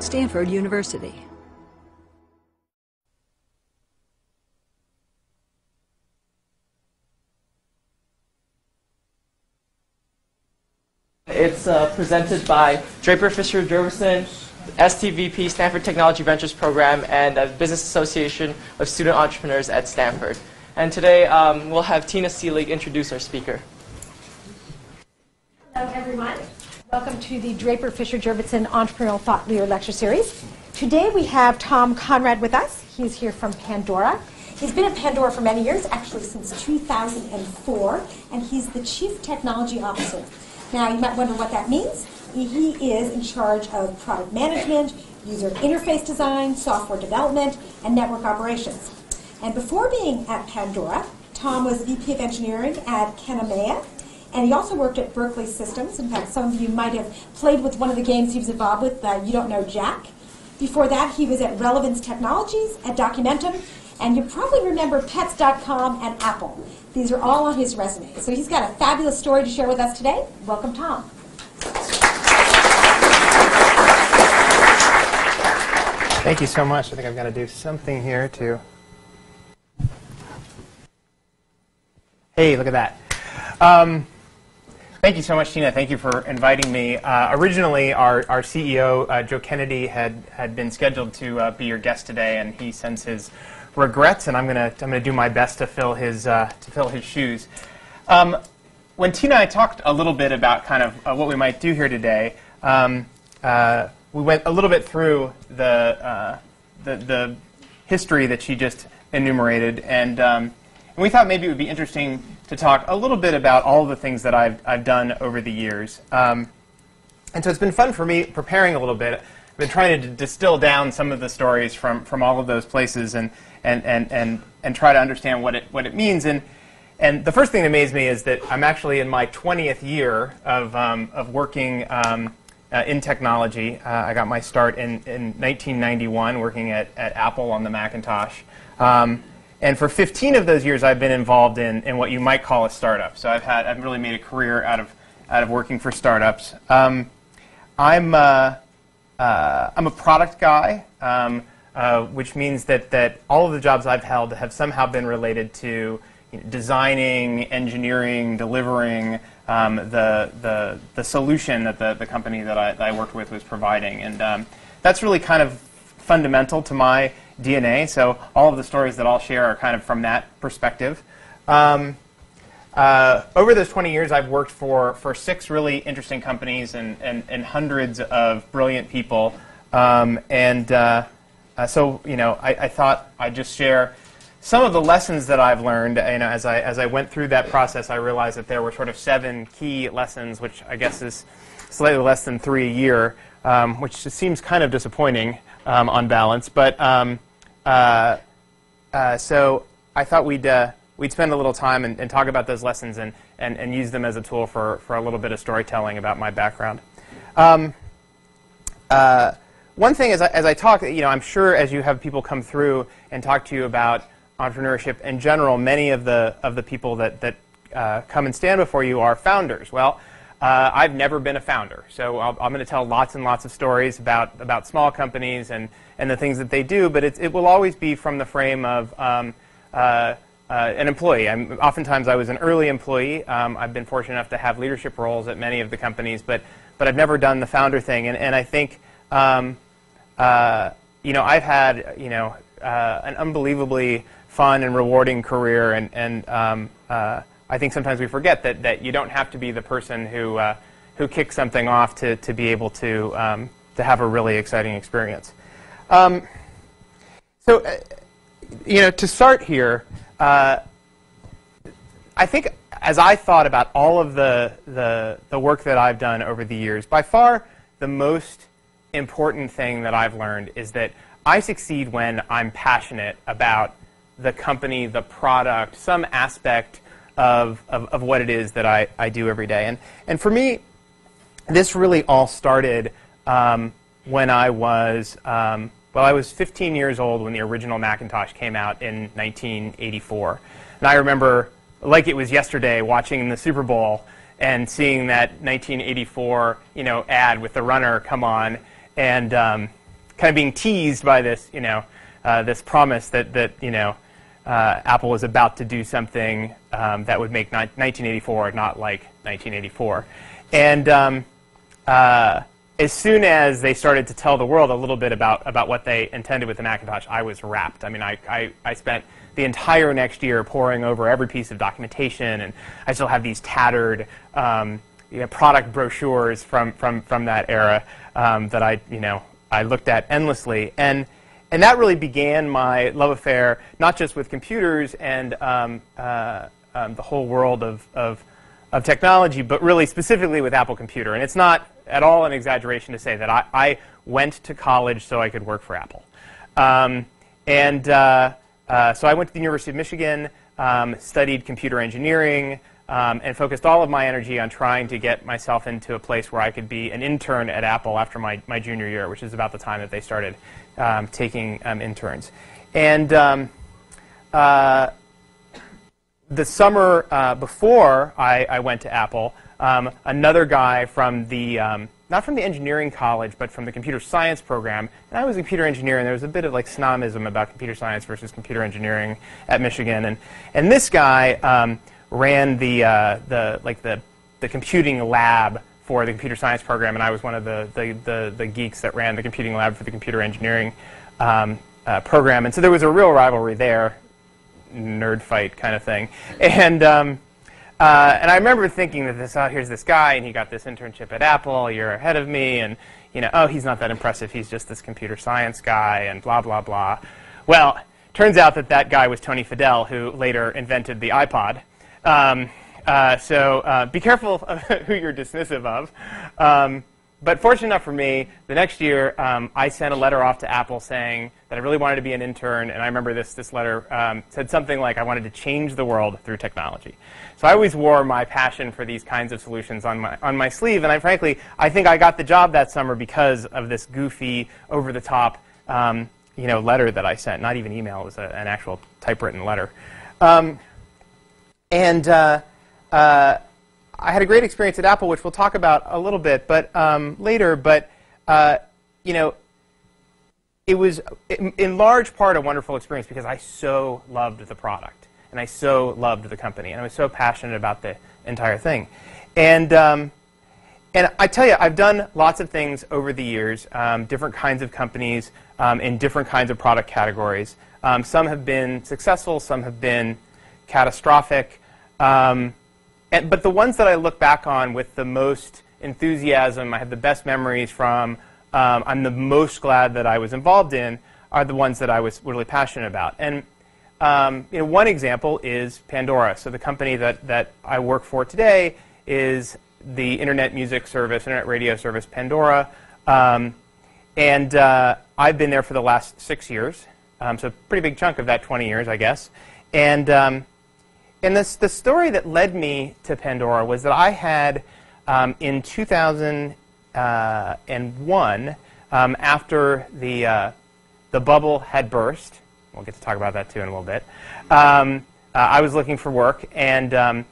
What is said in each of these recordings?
Stanford University. It's presented by Draper Fisher Jurvetson, STVP, Stanford Technology Ventures Program, and the Business Association of Student Entrepreneurs at Stanford. And today we'll have Tina Seelig introduce our speaker. Hello, everyone. Welcome to the Draper Fisher Jurvetson Entrepreneurial Thought Leader Lecture Series. Today we have Tom Conrad with us. He's here from Pandora. He's been at Pandora for many years, actually since 2004, and he's the Chief Technology Officer. Now, you might wonder what that means. He is in charge of product management, user interface design, software development, and network operations. And before being at Pandora, Tom was VP of Engineering at Kamehameha, and he also worked at Berkeley Systems. In fact, some of you might have played with one of the games he was involved with, You Don't Know Jack. Before that, he was at Relevance Technologies, at Documentum, and you probably remember Pets.com and Apple. These are all on his resume. So he's got a fabulous story to share with us today. Welcome, Tom. Thank you so much. I think I've got to do something here to... Hey, look at that. Thank you so much, Tina. Thank you for inviting me. Originally, our CEO, Joe Kennedy, had been scheduled to be your guest today, and he sends his regrets, and I'm gonna do my best to fill his shoes. When Tina and I talked a little bit about kind of what we might do here today, we went a little bit through the history that she just enumerated, and we thought maybe it would be interesting to talk a little bit about all of the things that I've done over the years. And so it's been fun for me preparing a little bit. I've been trying to distill down some of the stories from all of those places and try to understand what it means. And the first thing that amazed me is that I'm actually in my 20th year of working in technology. I got my start in 1991 working at Apple on the Macintosh. And for 15 of those years, I've been involved in what you might call a startup. So I've really made a career out of working for startups. I'm a product guy, which means that all of the jobs I've held have somehow been related to designing, engineering, delivering the solution that the company that I worked with was providing. And that's really kind of fundamental to my DNA, so all of the stories that I'll share are kind of from that perspective. Over those 20 years, I've worked for 6 really interesting companies and hundreds of brilliant people. So I thought I'd just share some of the lessons that I've learned. As I went through that process, I realized that there were sort of 7 key lessons, which I guess is slightly less than 3 a year, which seems kind of disappointing on balance. But so I thought we'd spend a little time and talk about those lessons and use them as a tool for a little bit of storytelling about my background. One thing as I talk, I'm sure as you have people come through and talk to you about entrepreneurship in general, many of the people that come and stand before you are founders. Well, I've never been a founder, so I'm going to tell lots and lots of stories about small companies and the things that they do, but it will always be from the frame of an employee. Oftentimes I was an early employee. I've been fortunate enough to have leadership roles at many of the companies, but I've never done the founder thing. And I think I've had an unbelievably fun and rewarding career, and I think sometimes we forget that you don't have to be the person who kicks something off to be able to have a really exciting experience. To start here, I think as I thought about all of the work that I've done over the years, by far the most important thing that I've learned is that I succeed when I'm passionate about the company, the product, some aspect of what it is that I do every day. And for me, this really all started when I was 15 years old when the original Macintosh came out in 1984. And I remember, like it was yesterday, watching the Super Bowl and seeing that 1984 ad with the runner come on, and kind of being teased by this, this promise that Apple was about to do something that would make 1984 not like 1984. And as soon as they started to tell the world a little bit about what they intended with the Macintosh, I was rapt. I mean, I spent the entire next year poring over every piece of documentation, and I still have these tattered product brochures from that era that I looked at endlessly. And that really began my love affair, not just with computers and the whole world of technology, but really specifically with Apple Computer. And it's not at all an exaggeration to say that I went to college so I could work for Apple. So I went to the University of Michigan, studied computer engineering, and focused all of my energy on trying to get myself into a place where I could be an intern at Apple after my junior year, which is about the time that they started taking interns. And the summer before I went to Apple, another guy from the, not from the engineering college, but from the computer science program, and I was a computer engineer, and there was a bit of like snobism about computer science versus computer engineering at Michigan. And this guy ran the computing lab for the computer science program, and I was one of the geeks that ran the computing lab for the computer engineering program. And so there was a real rivalry there, nerd fight kind of thing. And I remember thinking that here's this guy, and he got this internship at Apple a year ahead of me, and oh, he's not that impressive. He's just this computer science guy, and blah blah blah. Well, turns out that guy was Tony Fadell, who later invented the iPod. So be careful of who you're dismissive of. But fortunate enough for me, the next year I sent a letter off to Apple saying that I really wanted to be an intern, and I remember this letter said something like I wanted to change the world through technology. So I always wore my passion for these kinds of solutions on my sleeve, and frankly, I think I got the job that summer because of this goofy, over-the-top letter that I sent. Not even email, it was an actual typewritten letter. I had a great experience at Apple, which we'll talk about a little bit, but later. But it was in large part a wonderful experience because I so loved the product and I so loved the company and I was so passionate about the entire thing. And I tell you, I've done lots of things over the years, different kinds of companies in different kinds of product categories. Some have been successful, some have been catastrophic. But the ones that I look back on with the most enthusiasm, I have the best memories from, I'm the most glad that I was involved in, are the ones that I was really passionate about. And one example is Pandora. So the company that I work for today is the internet music service, internet radio service Pandora. I've been there for the last 6 years, so a pretty big chunk of that 20 years, I guess. And the story that led me to Pandora was that I had, in 2001, after the bubble had burst, we'll get to talk about that too in a little bit, I was looking for work, and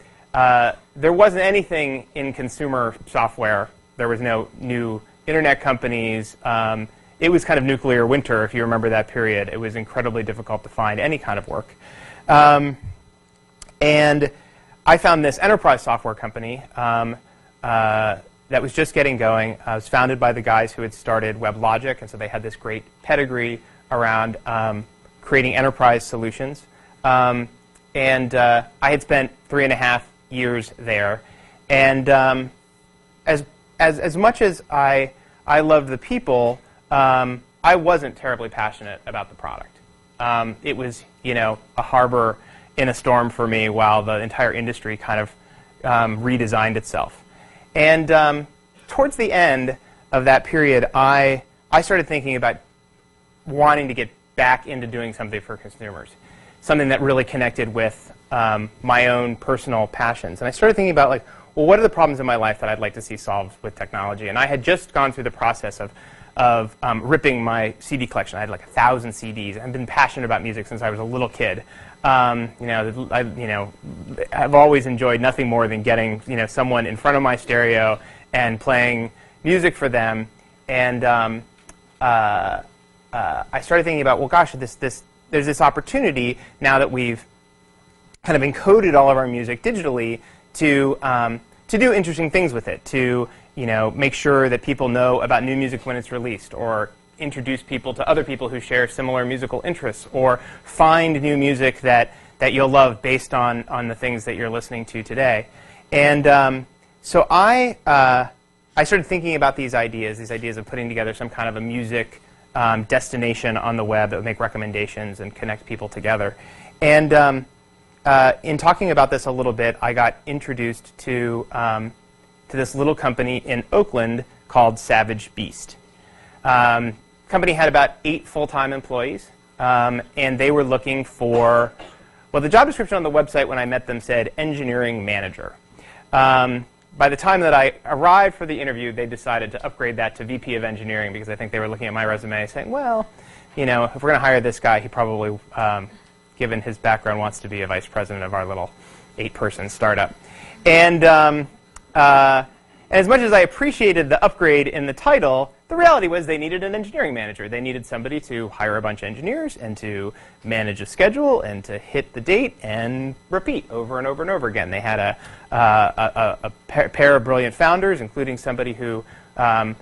there wasn't anything in consumer software. There was no new internet companies. It was kind of nuclear winter, if you remember that period. It was incredibly difficult to find any kind of work. And I found this enterprise software company that was just getting going. It was founded by the guys who had started WebLogic, and so they had this great pedigree around creating enterprise solutions. I had spent 3.5 years there. And as much as I loved the people, I wasn't terribly passionate about the product. It was, a harbor in a storm for me while the entire industry kind of redesigned itself. And towards the end of that period, I started thinking about wanting to get back into doing something for consumers, something that really connected with my own personal passions. And I started thinking about, well, what are the problems in my life that I'd like to see solved with technology? And I had just gone through the process of ripping my CD collection. I had 1,000 CDs. I've been passionate about music since I was a little kid. I've always enjoyed nothing more than getting someone in front of my stereo and playing music for them. And I started thinking about, well, gosh, there's this opportunity now that we've kind of encoded all of our music digitally to do interesting things with it, to make sure that people know about new music when it's released, or introduce people to other people who share similar musical interests, or find new music that you'll love based on the things that you're listening to today. And so I started thinking about these ideas of putting together some kind of a music destination on the web that would make recommendations and connect people together. And in talking about this a little bit, I got introduced to this little company in Oakland called Savage Beast. Company had about 8 full-time employees, and they were looking for, well, the job description on the website when I met them said engineering manager. By the time that I arrived for the interview, they decided to upgrade that to VP of engineering, because I think they were looking at my resume saying, well, if we're going to hire this guy, he probably, given his background, wants to be a vice president of our little 8-person startup. And as much as I appreciated the upgrade in the title, the reality was they needed an engineering manager. They needed somebody to hire a bunch of engineers and to manage a schedule and to hit the date and repeat over and over and over again. They had a pair of brilliant founders, including somebody who was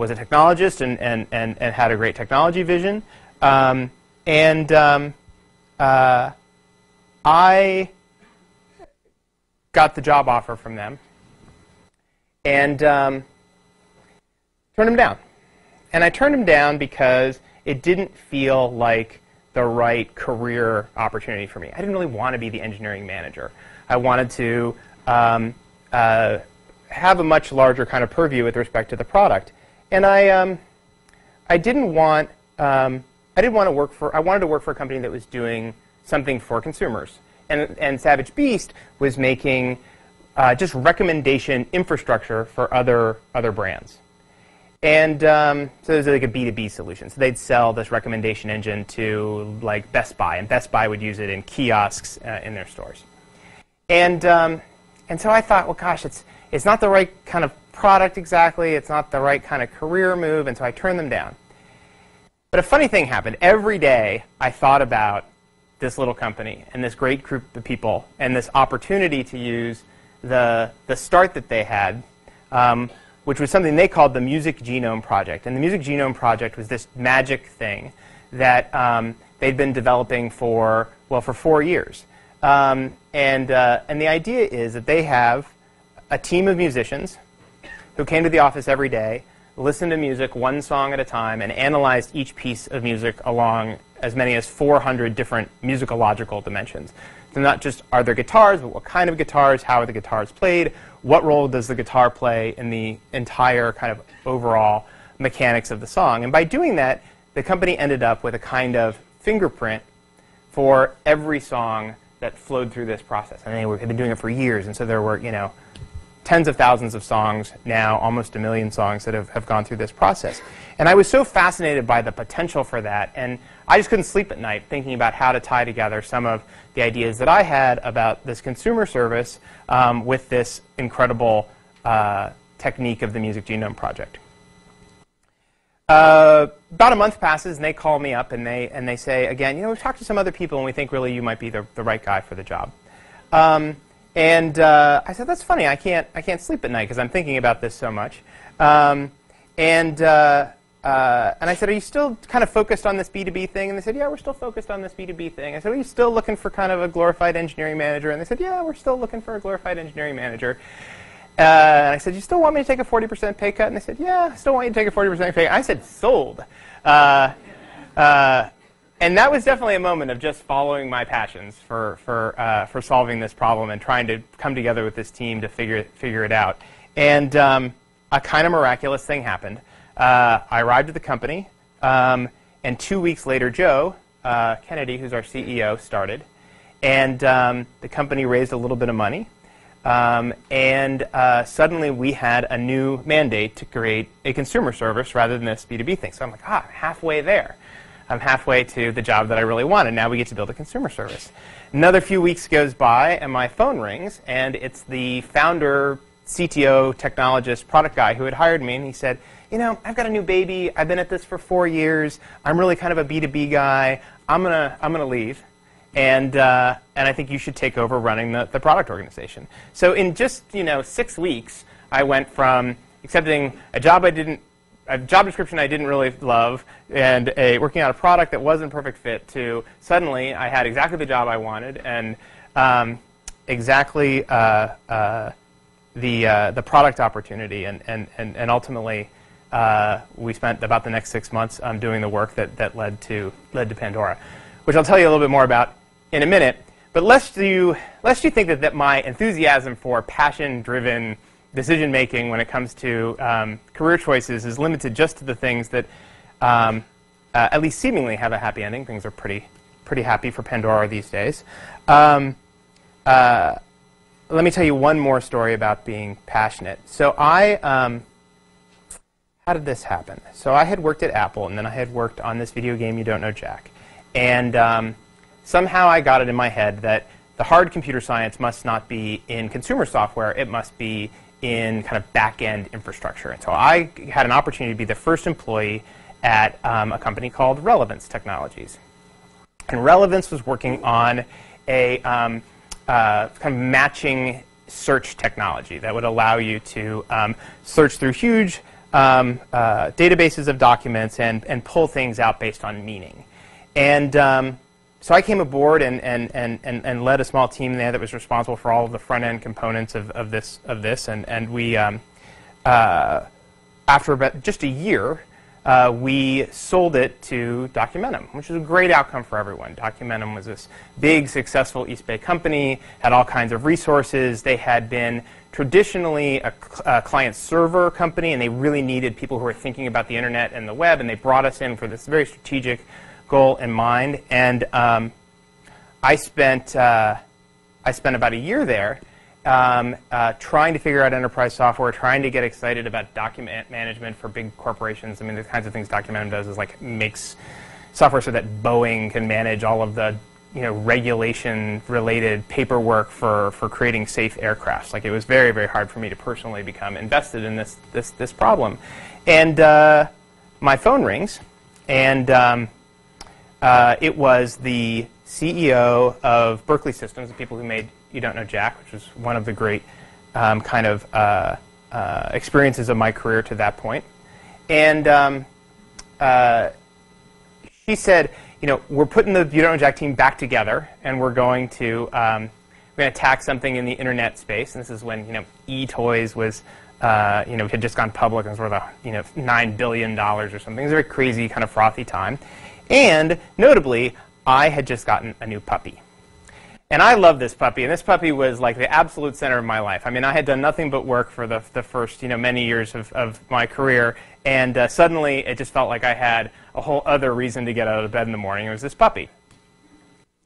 a technologist and had a great technology vision. I got the job offer from them and turned him down. And I turned him down because it didn't feel like the right career opportunity for me. I didn't really want to be the engineering manager. I wanted to have a much larger kind of purview with respect to the product. And I didn't want to work for, I wanted to work for a company that was doing something for consumers. And Savage Beast was making just recommendation infrastructure for other brands. And so it was like a B2B solution. So they'd sell this recommendation engine to like Best Buy, and Best Buy would use it in kiosks in their stores. And so I thought, well, gosh, it's not the right kind of product exactly. It's not the right kind of career move, and so I turned them down. But a funny thing happened. Every day I thought about this little company and this great group of people and this opportunity to use the start that they had, which was something they called the Music Genome Project. And the Music Genome Project was this magic thing that they'd been developing for 4 years. And the idea is that they have a team of musicians who came to the office every day, listened to music one song at a time, and analyzed each piece of music along as many as 400 different musicological dimensions. So not just are there guitars, but what kind of guitars, how are the guitars played, what role does the guitar play in the entire kind of overall mechanics of the song. And by doing that, the company ended up with a kind of fingerprint for every song that flowed through this process. And they had been doing it for years, and so there were, tens of thousands of songs now, almost 1 million songs that have gone through this process. And I was so fascinated by the potential for that, and I just couldn't sleep at night thinking about how to tie together some of the ideas that I had about this consumer service with this incredible technique of the Music Genome Project. About a month passes, and they call me up, and they say, again, we've talked to some other people, and we think really you might be the right guy for the job. And I said, that's funny. I can't sleep at night because I'm thinking about this so much. And I said, are you still kind of focused on this B2B thing? And they said, yeah, we're still focused on this B2B thing. I said, are you still looking for kind of a glorified engineering manager? And they said, yeah, we're still looking for a glorified engineering manager. And I said, you still want me to take a 40% pay cut? And they said, yeah, I still want you to take a 40% pay cut. I said, sold. And that was definitely a moment of just following my passions for solving this problem and trying to come together with this team to figure it out. And a kind of miraculous thing happened. I arrived at the company, and 2 weeks later, Joe Kennedy, who's our CEO, started. And the company raised a little bit of money. And suddenly we had a new mandate to create a consumer service rather than this B2B thing. So I'm like, I'm halfway there. I'm halfway to the job that I really wanted. Now we get to build a consumer service. Another few weeks goes by, and my phone rings, and it's the founder, CTO, technologist, product guy who had hired me, and he said, I've got a new baby. I've been at this for 4 years. I'm really kind of a B2B guy. I'm gonna leave. And I think you should take over running the product organization. So in just 6 weeks, I went from accepting a job description I didn't really love and working on a product that wasn't a perfect fit to suddenly I had exactly the job I wanted and exactly the product opportunity. And ultimately, we spent about the next 6 months doing the work that led to Pandora, which I'll tell you a little bit more about in a minute. But lest you think that my enthusiasm for passion-driven decision-making when it comes to career choices is limited just to the things that at least seemingly have a happy ending. Things are pretty happy for Pandora these days. Let me tell you one more story about being passionate. So how did this happen? So I had worked at Apple, and then I had worked on this video game, You Don't Know Jack. And somehow I got it in my head that the hard computer science must not be in consumer software. It must be in kind of back-end infrastructure. And so I had an opportunity to be the first employee at a company called Relevance Technologies. And Relevance was working on a kind of matching search technology that would allow you to search through huge databases of documents and pull things out based on meaning. And so I came aboard and led a small team there that was responsible for all of the front-end components of this. And we, after about just a year, we sold it to Documentum, which was a great outcome for everyone. Documentum was this big, successful East Bay company, had all kinds of resources. They had been traditionally a client-server company, and they really needed people who were thinking about the internet and the web, and they brought us in for this very strategic goal in mind. And I spent about a year there trying to figure out enterprise software, trying to get excited about document management for big corporations. I mean, the kinds of things Documentum does is like makes software so that Boeing can manage all of the regulation-related paperwork for creating safe aircrafts. Like, it was very, very hard for me to personally become invested in this problem. And my phone rings, and it was the CEO of Berkeley Systems, the people who made You Don't Know Jack, which was one of the great experiences of my career to that point. And she said, we're putting the You Don't Know Jack team back together, and we're going to attack something in the internet space. And this is when eToys was had just gone public and was worth $9 billion or something. It was a very crazy, kind of frothy time. And notably, I had just gotten a new puppy. And I love this puppy, and this puppy was like the absolute center of my life. I mean, I had done nothing but work for the first many years of my career, and suddenly it just felt like I had a whole other reason to get out of bed in the morning. It was this puppy.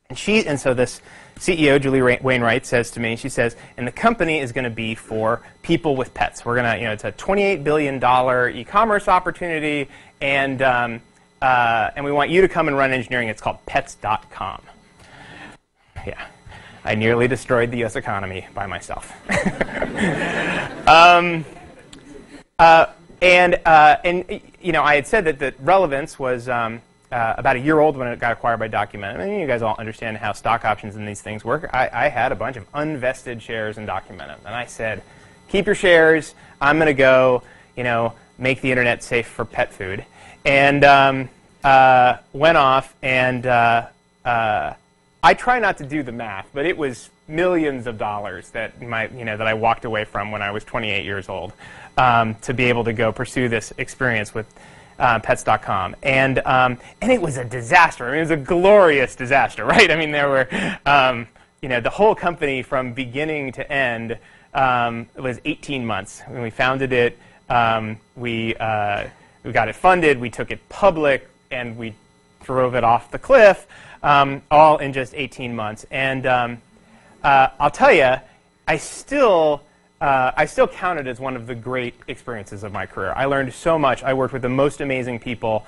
And so this CEO, Julie Wainwright, says to me, she says, and the company is going to be for people with pets. We're going to, it's a $28 billion e-commerce opportunity, and we want you to come and run engineering. It's called Pets.com. Yeah, I nearly destroyed the U.S. economy by myself. I had said that Relevance was about a year old when it got acquired by Documentum. And you guys all understand how stock options and these things work. I had a bunch of unvested shares in Documentum, and I said, keep your shares. I'm going to go, make the internet safe for pet food. And went off, and I try not to do the math, but it was millions of dollars that that I walked away from when I was 28 years old to be able to go pursue this experience with Pets.com, and it was a disaster. I mean, it was a glorious disaster, right? I mean, there were the whole company from beginning to end was 18 months. When we founded it, we got it funded, we took it public, and we drove it off the cliff. All in just 18 months. And I'll tell you, I still count it as one of the great experiences of my career. I learned so much. I worked with the most amazing people.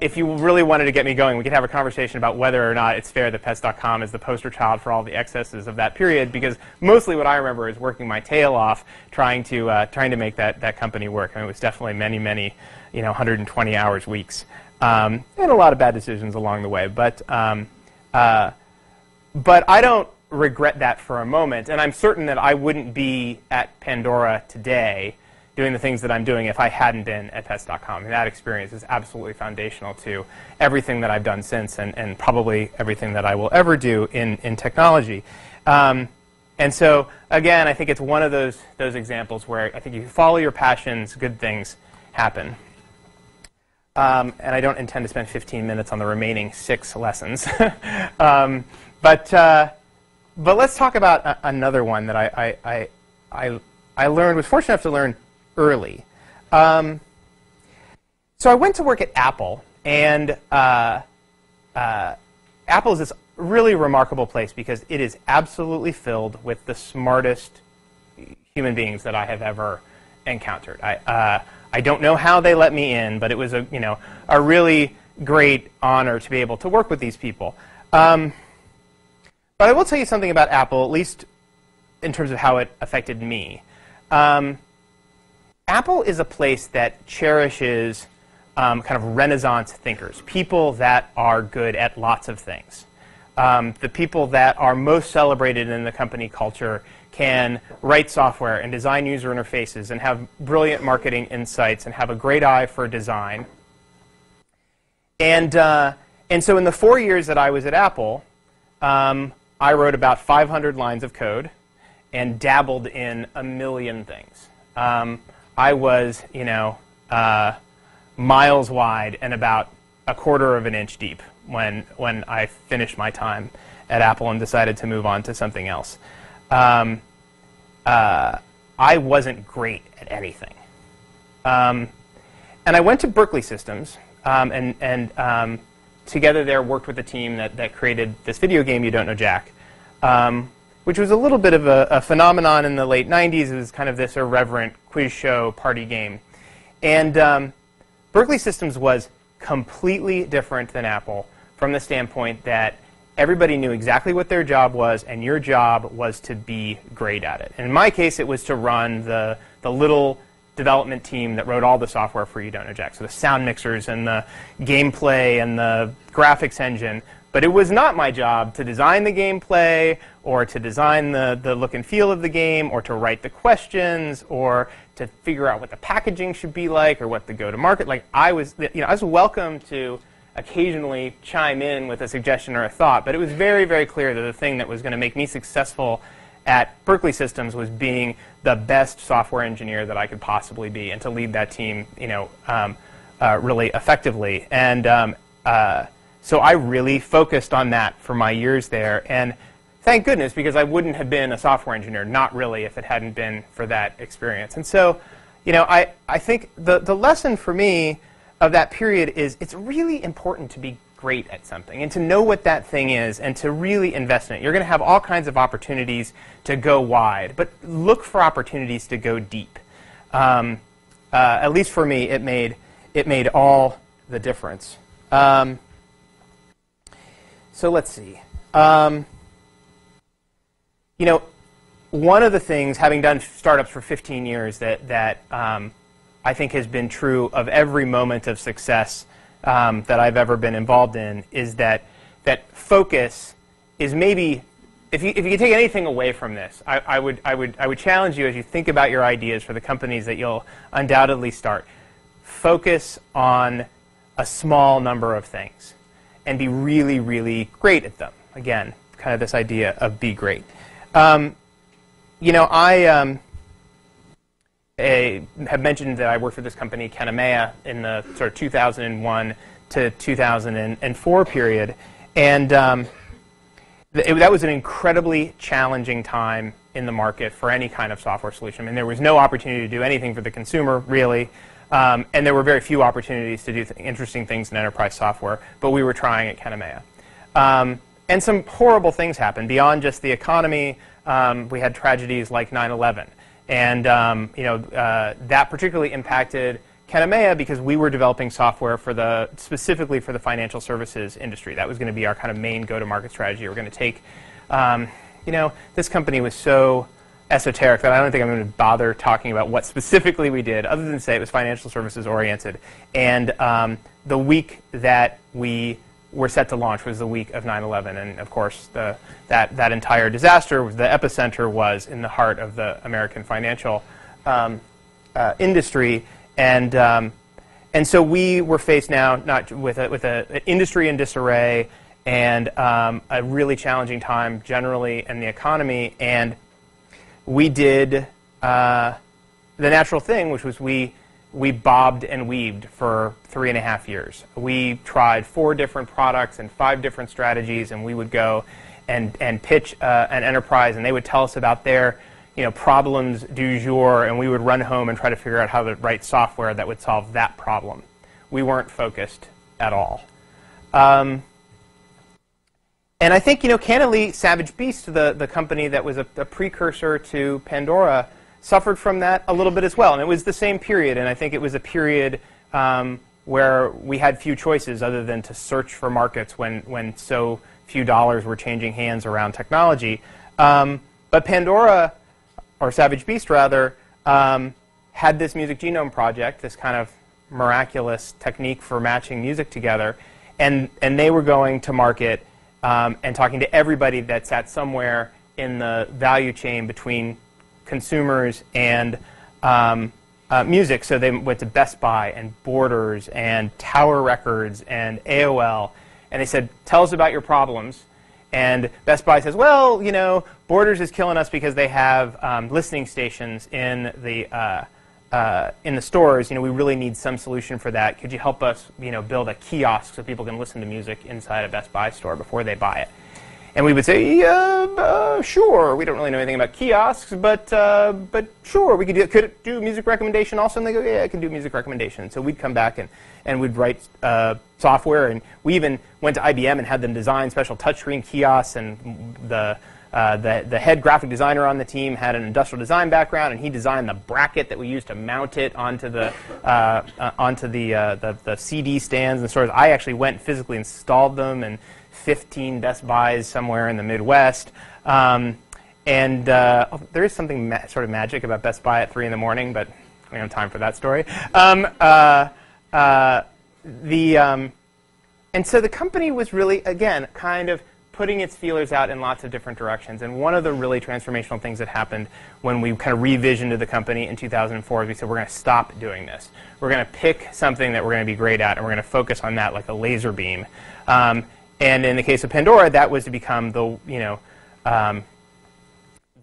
if you really wanted to get me going, we could have a conversation about whether or not it's fair that Pets.com is the poster child for all the excesses of that period, because mostly what I remember is working my tail off trying to make that company work. I mean, it was definitely many 120 hours weeks. And a lot of bad decisions along the way, but I don't regret that for a moment, and I'm certain that I wouldn't be at Pandora today doing the things that I'm doing if I hadn't been at Pets.com. And that experience is absolutely foundational to everything that I've done since, and probably everything that I will ever do in technology. And so, again, I think it's one of those examples where I think if you follow your passions, good things happen. And I don't intend to spend 15 minutes on the remaining 6 lessons. But let's talk about another one that I learned, was fortunate enough to learn early. So I went to work at Apple, and Apple is this really remarkable place because it is absolutely filled with the smartest human beings that I have ever encountered. I don't know how they let me in, but it was a really great honor to be able to work with these people. But I will tell you something about Apple, at least in terms of how it affected me. Apple is a place that cherishes kind of Renaissance thinkers, people that are good at lots of things. The people that are most celebrated in the company culture can write software and design user interfaces and have brilliant marketing insights and have a great eye for design. And so in the 4 years that I was at Apple, I wrote about 500 lines of code and dabbled in a million things. I was, miles wide and about a quarter of an inch deep when I finished my time at Apple and decided to move on to something else. I wasn't great at anything. And I went to Berkeley Systems and together there worked with a team that created this video game, You Don't Know Jack, which was a little bit of a phenomenon in the late 90s. It was kind of this irreverent quiz show party game. And Berkeley Systems was completely different than Apple from the standpoint that everybody knew exactly what their job was, and your job was to be great at it. And in my case, it was to run the little development team that wrote all the software for You Don't Know Jack, so the sound mixers and the gameplay and the graphics engine. But it was not my job to design the gameplay or to design the look and feel of the game or to write the questions or to figure out what the packaging should be like or what the go-to-market. Like I was welcome to occasionally chime in with a suggestion or a thought, but it was very, very clear that the thing that was going to make me successful at Berkeley Systems was being the best software engineer that I could possibly be and to lead that team, really effectively. And so I really focused on that for my years there. And thank goodness, because I wouldn't have been a software engineer, not really, if it hadn't been for that experience. And so, I think the lesson for me of that period is it's really important to be great at something and to know what that thing is and to really invest in it. You're going to have all kinds of opportunities to go wide, but look for opportunities to go deep. At least for me, it made all the difference. So let's see. One of the things, having done startups for 15 years, that I think has been true of every moment of success that I've ever been involved in is that focus is maybe, if you could take anything away from this, I would challenge you as you think about your ideas for the companies that you'll undoubtedly start. Focus on a small number of things and be really, really great at them. Again, kind of this idea of be great. I have mentioned that I worked for this company, Kanemea, in the sort of 2001 to 2004 period. And that was an incredibly challenging time in the market for any kind of software solution. I mean, there was no opportunity to do anything for the consumer, really. And there were very few opportunities to do interesting things in enterprise software. But we were trying at Kanemea. And some horrible things happened. Beyond just the economy, we had tragedies like 9/11. And that particularly impacted Kamehameha because we were developing software for specifically for the financial services industry. That was going to be our kind of main go-to-market strategy. We're going to take, this company was so esoteric that I don't think I'm going to bother talking about what specifically we did, other than say it was financial services oriented. And the week that we were set to launch was the week of 9/11, and of course that entire disaster, the epicenter was in the heart of the American financial industry, and so we were faced now not with an industry in disarray and a really challenging time generally in the economy, and we did the natural thing, which was we bobbed and weaved for 3.5 years. We tried 4 different products and 5 different strategies, and we would go and pitch an enterprise, and they would tell us about their problems du jour, and we would run home and try to figure out how to write software that would solve that problem. We weren't focused at all. And I think, candidly, Savage Beast, the company that was a precursor to Pandora, suffered from that a little bit as well. And it was the same period, and I think it was a period where we had few choices other than to search for markets when so few dollars were changing hands around technology. But Pandora, or Savage Beast rather, had this music genome project, this kind of miraculous technique for matching music together, and they were going to market and talking to everybody that sat somewhere in the value chain between consumers and music. So they went to Best Buy and Borders and Tower Records and AOL, and they said, tell us about your problems. And Best Buy says, well, Borders is killing us because they have listening stations in the stores. We really need some solution for that. Could you help us, build a kiosk so people can listen to music inside a Best Buy store before they buy it? And we would say, sure. We don't really know anything about kiosks, but sure, we could it do music recommendation also? And they go, yeah, I can do music recommendation. So we'd come back and we'd write software, and we even went to IBM and had them design special touchscreen kiosks, and the head graphic designer on the team had an industrial design background, and he designed the bracket that we used to mount it onto the CD stands and stores. I actually went and physically installed them in 15 Best Buys somewhere in the Midwest. There is something sort of magic about Best Buy at 3 in the morning, but we don't have time for that story. And so the company was really, again, kind of putting its feelers out in lots of different directions. And one of the really transformational things that happened when we kind of revisioned the company in 2004 is we said, we're going to stop doing this. We're going to pick something that we're going to be great at, and we're going to focus on that like a laser beam. And in the case of Pandora, that was to become the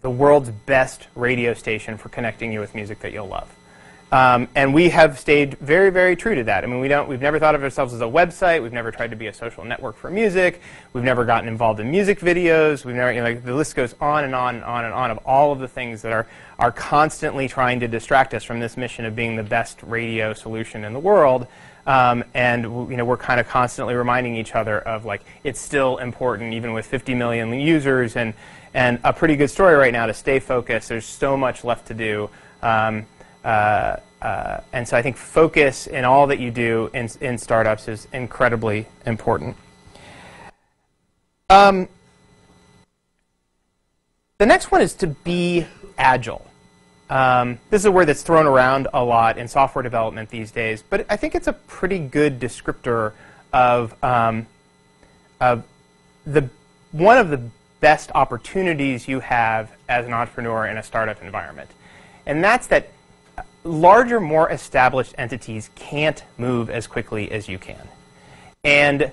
world's best radio station for connecting you with music that you'll love. And we have stayed very, very true to that. I mean, we've never thought of ourselves as a website. We've never tried to be a social network for music. We've never gotten involved in music videos. We've never, the list goes on and on and on and on of all of the things that are constantly trying to distract us from this mission of being the best radio solution in the world. And we're kind of constantly reminding each other of it's still important, even with 50 million users and a pretty good story right now, to stay focused. There's so much left to do. And so I think focus in all that you do in startups is incredibly important. The next one is to be agile. This is a word that's thrown around a lot in software development these days, but I think it's a pretty good descriptor of one of the best opportunities you have as an entrepreneur in a startup environment. And that's that larger, more established entities can't move as quickly as you can. And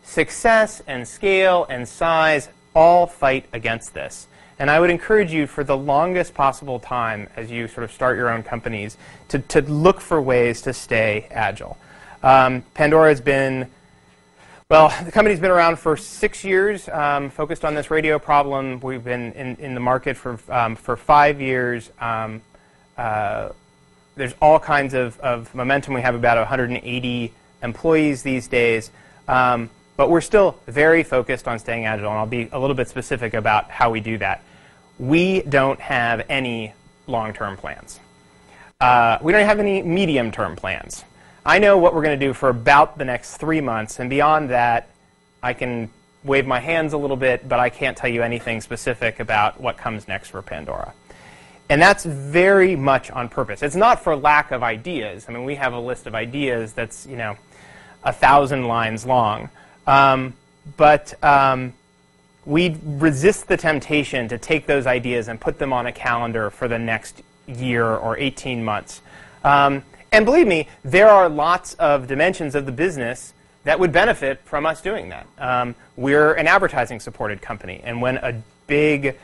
success and scale and size all fight against this. And I would encourage you for the longest possible time as you sort of start your own companies to look for ways to stay agile. Pandora has been, well, the company's been around for 6 years, focused on this radio problem. We've been in the market for 5 years. There's all kinds of momentum. We have about 180 employees these days. But we're still very focused on staying agile, and I'll be a little bit specific about how we do that. We don't have any long-term plans. We don't have any medium-term plans. I know what we're going to do for about the next 3 months, and beyond that, I can wave my hands a little bit, but I can't tell you anything specific about what comes next for Pandora. And that's very much on purpose. It's not for lack of ideas. I mean, we have a list of ideas that's, 1,000 lines long. We resist the temptation to take those ideas and put them on a calendar for the next year or 18 months. And believe me, there are lots of dimensions of the business that would benefit from us doing that. We're an advertising-supported company, and when a big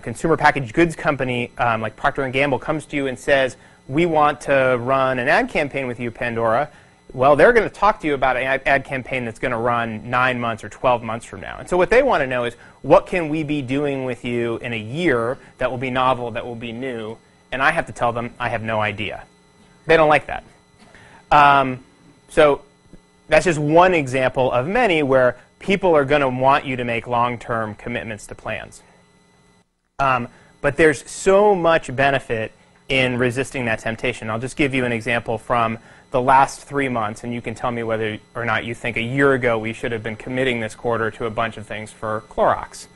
consumer packaged goods company like Procter & Gamble comes to you and says, we want to run an ad campaign with you, Pandora, well, they're going to talk to you about an ad campaign that's going to run 9 months or 12 months from now. And so what they want to know is, what can we be doing with you in a year that will be novel, that will be new? And I have to tell them, I have no idea. They don't like that. So that's just one example of many where people are going to want you to make long-term commitments to plans. But there's so much benefit in resisting that temptation. I'll just give you an example from the last 3 months, and you can tell me whether or not you think a year ago we should have been committing this quarter to a bunch of things for Clorox.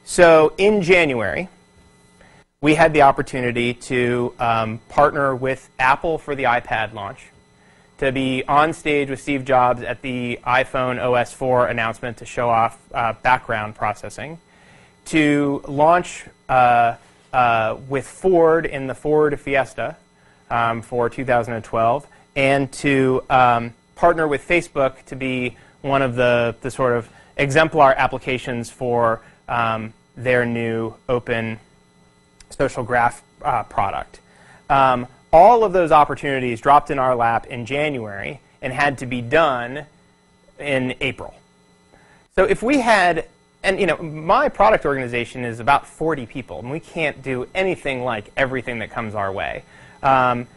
So in January, we had the opportunity to partner with Apple for the iPad launch, to be on stage with Steve Jobs at the iPhone OS 4 announcement to show off background processing, to launch with Ford in the Ford Fiesta for 2012, and to partner with Facebook to be one of the sort of exemplar applications for their new open social graph product. All of those opportunities dropped in our lap in January and had to be done in April. So if we had, and my product organization is about 40 people, and we can't do anything like everything that comes our way. And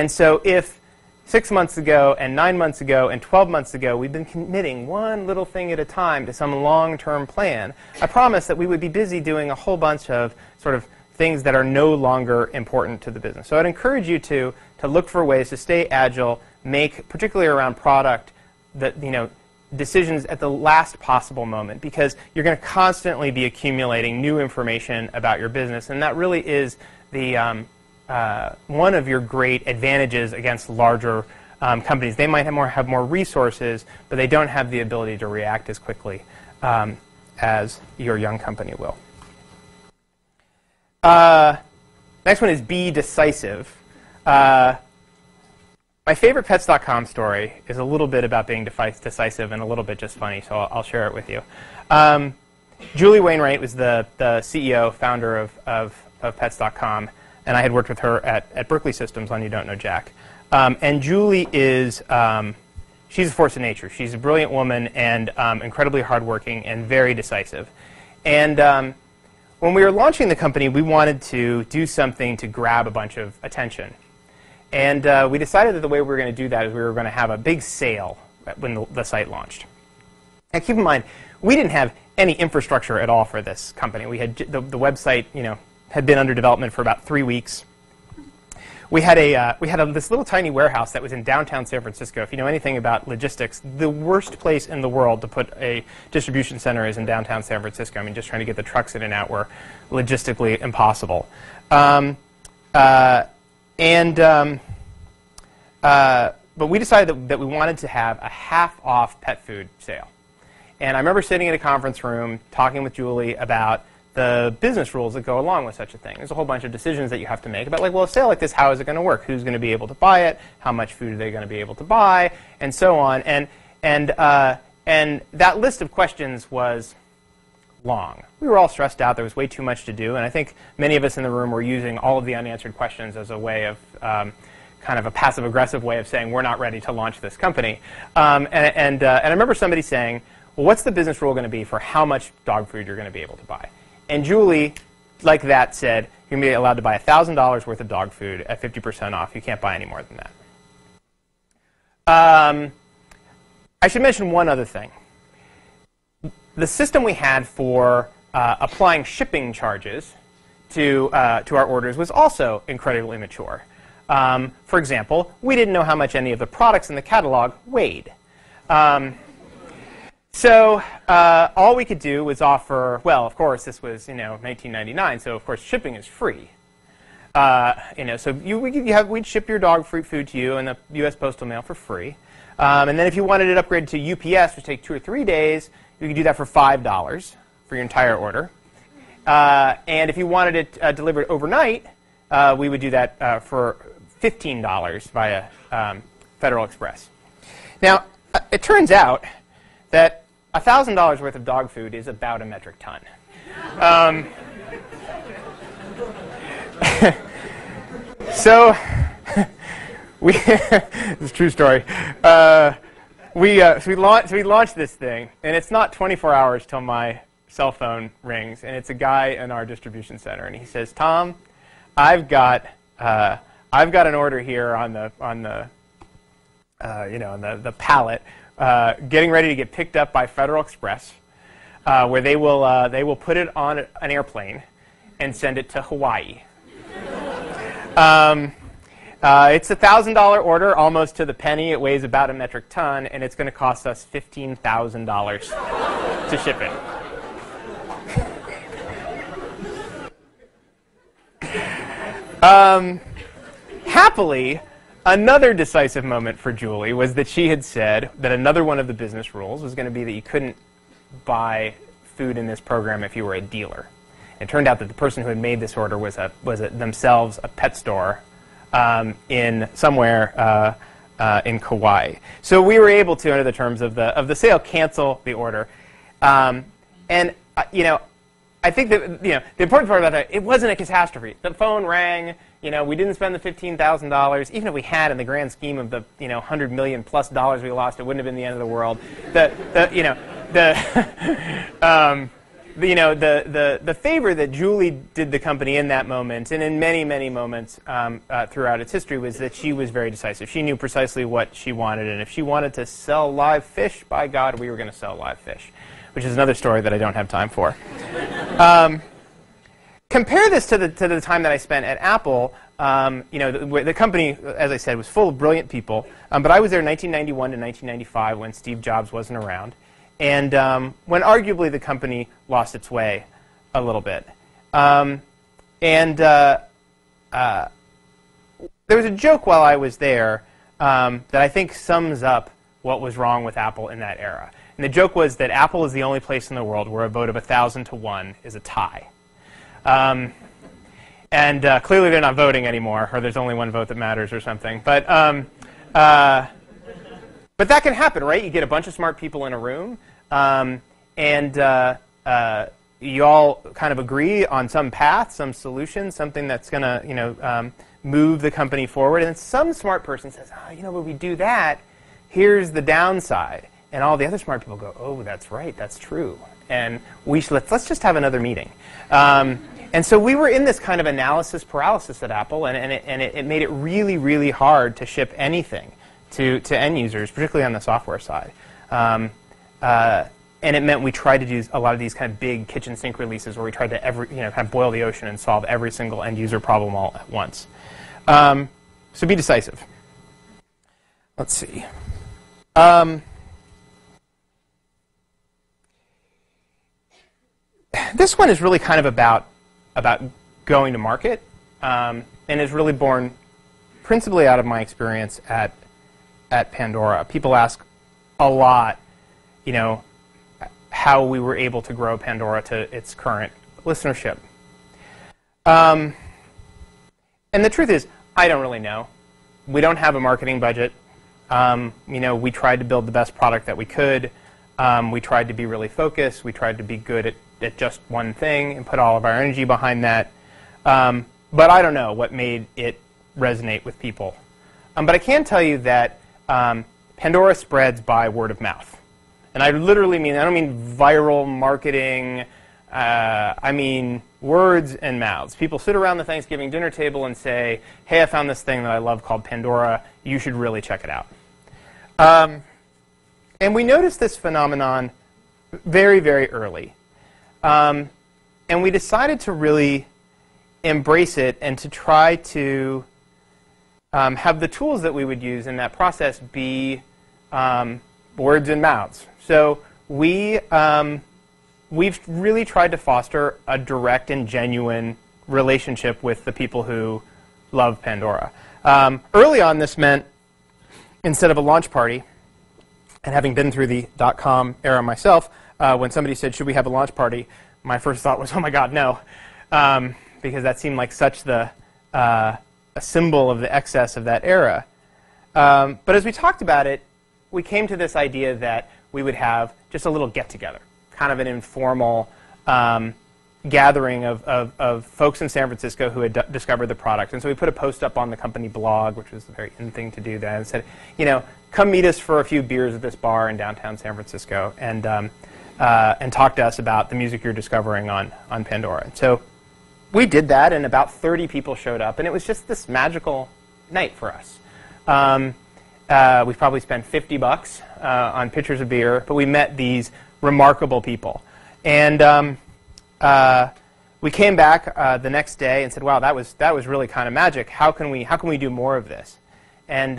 so if 6 months ago and 9 months ago and 12 months ago we've been committing one little thing at a time to some long-term plan, I promise that we would be busy doing a whole bunch of sort of things that are no longer important to the business. So I'd encourage you to look for ways to stay agile, make, particularly around product, that decisions at the last possible moment, because you're going to constantly be accumulating new information about your business, and that really is the one of your great advantages against larger companies. They might have more resources, but they don't have the ability to react as quickly as your young company will. Next one is be decisive. My favorite Pets.com story is a little bit about being decisive and a little bit just funny, so I'll share it with you. Julie Wainwright was the CEO, founder of Pets.com, and I had worked with her at Berkeley Systems on You Don't Know Jack. And Julie is, she's a force of nature. She's a brilliant woman and incredibly hardworking and very decisive. And when we were launching the company, we wanted to do something to grab a bunch of attention. And we decided that the way we were going to do that is we were going to have a big sale when the site launched. Now keep in mind, we didn't have any infrastructure at all for this company. We had the website, had been under development for about 3 weeks. We had this little tiny warehouse that was in downtown San Francisco. If you know anything about logistics, the worst place in the world to put a distribution center is in downtown San Francisco. I mean, just trying to get the trucks in and out were logistically impossible. But we decided that we wanted to have a half-off pet food sale. And I remember sitting in a conference room talking with Julie about the business rules that go along with such a thing. There's a whole bunch of decisions that you have to make about, like, well, a sale like this, how is it going to work? Who's going to be able to buy it? How much food are they going to be able to buy? And so on. And that list of questions was long. We were all stressed out. There was way too much to do. And I think many of us in the room were using all of the unanswered questions as a way of kind of a passive-aggressive way of saying, we're not ready to launch this company. And I remember somebody saying, well, what's the business rule going to be for how much dog food you're going to be able to buy? And Julie, like that, said, you're going to be allowed to buy $1,000 worth of dog food at 50% off. You can't buy any more than that. I should mention one other thing. The system we had for applying shipping charges to our orders was also incredibly immature. For example, we didn't know how much any of the products in the catalog weighed. So all we could do was offer, well, of course, this was 1999, so of course shipping is free. So we'd ship your dog food to you in the U.S. postal mail for free. And then if you wanted it upgraded to UPS, which would take 2 or 3 days, you could do that for $5 for your entire order. And if you wanted it delivered overnight, we would do that for $15 via Federal Express. Now, it turns out that $1,000 worth of dog food is about a metric ton. So, it's a true story. We launched this thing, and it's not 24 hours till my cell phone rings, and it's a guy in our distribution center, and he says, "Tom, I've got an order here on the pallet, getting ready to get picked up by Federal Express, where they will put it on an airplane and send it to Hawaii. It's a $1,000 order, almost to the penny. It weighs about a metric ton, and it's going to cost us $15,000 to ship it." Happily, another decisive moment for Julie was that she had said that another one of the business rules was going to be that you couldn't buy food in this program if you were a dealer. It turned out that the person who had made this order was themselves a pet store in somewhere in Kauai. So we were able to, under the terms of the sale, cancel the order. I think that the important part about that, it wasn't a catastrophe. The phone rang. We didn't spend the $15,000. Even if we had, in the grand scheme of the $100 million plus we lost, it wouldn't have been the end of the world. The favor that Julie did the company in that moment, and in many, many moments throughout its history, was that she was very decisive. She knew precisely what she wanted, and if she wanted to sell live fish, by God, we were going to sell live fish, which is another story that I don't have time for. Compare this to the time that I spent at Apple. The company, as I said, was full of brilliant people, but I was there 1991 to 1995 when Steve Jobs wasn't around, and when arguably the company lost its way a little bit. There was a joke while I was there that I think sums up what was wrong with Apple in that era. And the joke was that Apple is the only place in the world where a vote of 1,000 to 1 is a tie. Clearly they're not voting anymore, or there's only one vote that matters or something. But that can happen, right? You get a bunch of smart people in a room, you all kind of agree on some path, some solution, something that's going to move the company forward. And then some smart person says, when we do that, here's the downside. And all the other smart people go, oh, that's right, that's true. And let's just have another meeting. And so we were in this kind of analysis paralysis at Apple, and it made it really, really hard to ship anything to end users, particularly on the software side. And it meant we tried to do a lot of these kind of big kitchen sink releases where we tried to kind of boil the ocean and solve every single end user problem all at once. So be decisive. Let's see. This one is really kind of about going to market, and is really born principally out of my experience at Pandora. People ask a lot, how we were able to grow Pandora to its current listenership. And the truth is, I don't really know. We don't have a marketing budget. We tried to build the best product that we could. We tried to be really focused. We tried to be good at just one thing and put all of our energy behind that. But I don't know what made it resonate with people. But I can tell you that Pandora spreads by word of mouth. And I literally mean, I don't mean viral marketing. I mean words and mouths. People sit around the Thanksgiving dinner table and say, hey, I found this thing that I love called Pandora. You should really check it out. And we noticed this phenomenon very, very early. And we decided to really embrace it and to try to have the tools that we would use in that process be words and mouths. So we've really tried to foster a direct and genuine relationship with the people who love Pandora. Early on, this meant instead of a launch party, and having been through the .com era myself, when somebody said, should we have a launch party, my first thought was, oh my God, no. Because that seemed like such a symbol of the excess of that era. But as we talked about it, we came to this idea that we would have just a little get-together, kind of an informal gathering of folks in San Francisco who had discovered the product. And so we put a post up on the company blog, which was a very in thing to do then, and said, come meet us for a few beers at this bar in downtown San Francisco and talk to us about the music you're discovering on Pandora. And so we did that, and about 30 people showed up, and it was just this magical night for us. We probably spent $50 on pitchers of beer, but we met these remarkable people. And we came back the next day and said, wow, that was really kind of magic. How can we do more of this? And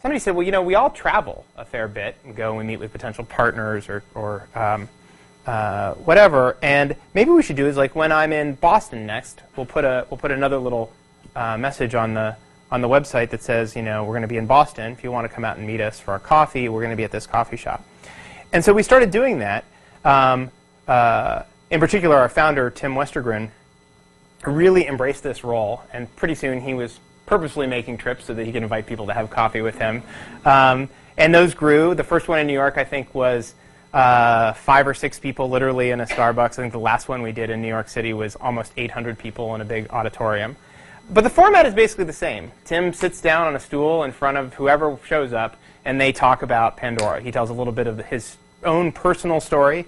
somebody said, well, we all travel a fair bit and go and we meet with potential partners or whatever. And maybe we should do is like when I'm in Boston next, we'll put another little message on the website that says, we're going to be in Boston. If you want to come out and meet us for a coffee, we're going to be at this coffee shop. And so we started doing that. In particular, our founder, Tim Westergren, really embraced this role, and pretty soon he was purposely making trips so that he could invite people to have coffee with him. And those grew. The first one in New York, I think, was 5 or 6 people literally in a Starbucks. I think the last one we did in New York City was almost 800 people in a big auditorium. But the format is basically the same. Tim sits down on a stool in front of whoever shows up, and they talk about Pandora. He tells a little bit of his own personal story.